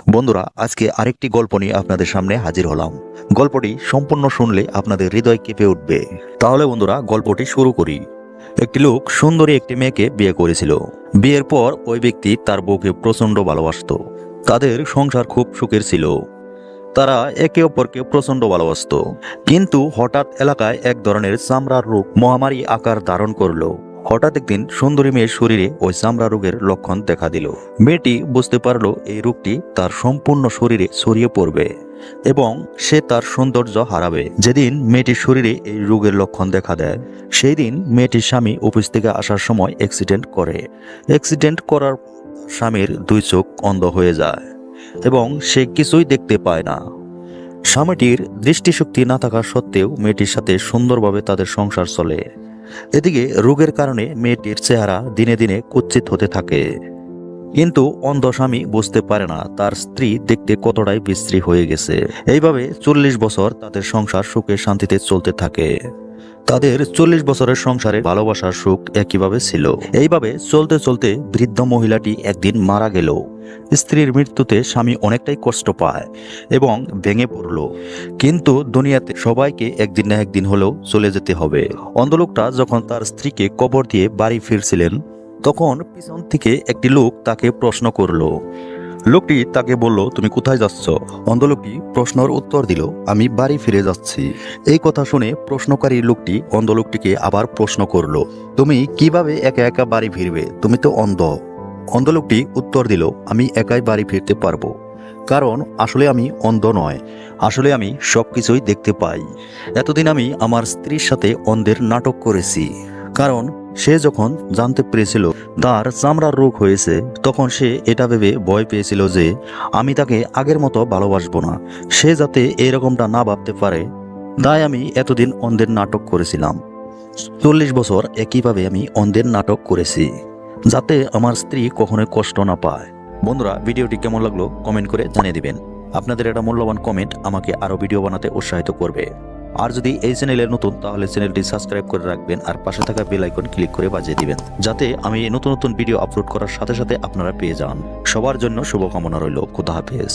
বন্ধুরা, আজকে আরেকটি গল্প নিয়ে আপনাদের সামনে হাজির হলাম। গল্পটি সম্পূর্ণ শুনলে আপনাদের হৃদয় কেঁপে উঠবে। তাহলে বন্ধুরা, গল্পটি শুরু করি। একটি লোক সুন্দরী একটি মেয়েকে বিয়ে করেছিল। বিয়ের পর ওই ব্যক্তি তার বউকে প্রচন্ড ভালোবাসতো। তাদের সংসার খুব সুখের ছিল। তারা একে অপরকে প্রচন্ড ভালোবাসতো। কিন্তু হঠাৎ এলাকায় এক ধরনের চামড়ার রোগ মহামারী আকার ধারণ করলো। হঠাৎ একদিন সুন্দরী মেয়ের শরীরে ওই চামড়া রোগের লক্ষণ দেখা দিল। মেয়েটি বুঝতে পারলো এই রোগটি তার সম্পূর্ণ শরীরে ছড়িয়ে পড়বে এবং সে তার সৌন্দর্য হারাবে। যেদিন মেয়েটির শরীরে এই রোগের লক্ষণ দেখা দেয়, সেই দিন মেয়েটির স্বামী অফিস থেকে আসার সময় অ্যাক্সিডেন্ট করে। অ্যাক্সিডেন্ট করার স্বামীর দুই চোখ অন্ধ হয়ে যায় এবং সে কিছুই দেখতে পায় না। স্বামীটির দৃষ্টিশক্তি না থাকা সত্ত্বেও মেয়েটির সাথে সুন্দরভাবে তাদের সংসার চলে। এদিকে রোগের কারণে মেয়েটির চেহারা দিনে দিনে কুৎসিত হতে থাকে। কিন্তু অন্ধ স্বামী বুঝতে পারে না তার স্ত্রী দেখতে কতটাই বিশ্রী হয়ে গেছে। এইভাবে 40 বছর তাদের সংসার সুখে শান্তিতে চলতে থাকে। তাদের 40 বছরের সংসারে ভালোবাসার সুখ একইভাবে ছিল। এইভাবে চলতে চলতে বৃদ্ধ মহিলাটি একদিন মারা গেল। স্ত্রীর মৃত্যুতে স্বামী অনেকটাই কষ্ট পায় এবং ভেঙে পড়ল। কিন্তু দুনিয়াতে সবাইকে একদিন না একদিন হলেও চলে যেতে হবে। অন্ধলোকটা যখন তার স্ত্রীকে কবর দিয়ে বাড়ি ফিরছিলেন, তখন পিছন থেকে একটি লোক তাকে প্রশ্ন করলো। লোকটি তাকে বলল, তুমি কোথায় যাচ্ছ? অন্ধলোকটি প্রশ্নের উত্তর দিল, আমি বাড়ি ফিরে যাচ্ছি। এই কথা শুনে প্রশ্নকারী লোকটি অন্ধলোকটিকে আবার প্রশ্ন করলো, তুমি কিভাবে একা একা বাড়ি ফিরবে? তুমি তো অন্ধ। অন্ধলোকটি উত্তর দিল, আমি একাই বাড়ি ফিরতে পারবো, কারণ আসলে আমি অন্ধ নয়, আসলে আমি সবকিছুই দেখতে পাই। এতদিন আমি আমার স্ত্রীর সাথে অন্ধের নাটক করেছি, কারণ সে যখন জানতে পেরেছিল তার চামড়ার রোগ হয়েছে, তখন সে এটা ভেবে ভয় পেয়েছিল যে আমি তাকে আগের মতো ভালোবাসবো না। সে যাতে এরকমটা না ভাবতে পারে, তাই আমি এতদিন অন্ধের নাটক করেছিলাম। 40 বছর একইভাবে আমি অন্ধের নাটক করেছি, যাতে আমার স্ত্রী কখনোই কষ্ট না পায়। বন্ধুরা, ভিডিওটি কেমন লাগলো কমেন্ট করে জানিয়ে দিবেন। আপনাদের একটা মূল্যবান কমেন্ট আমাকে আরো ভিডিও বানাতে উৎসাহিত করবে। আর যদি এই চ্যানেলে নতুন, তাহলে চ্যানেলটি সাবস্ক্রাইব করে রাখবেন আর পাশে থাকা বেল আইকন ক্লিক করে বাজিয়ে দিবেন, যাতে আমি নতুন নতুন ভিডিও আপলোড করার সাথে সাথে আপনারা পেয়ে যান। সবার জন্য শুভকামনা রইল। খোদা হাফেজ।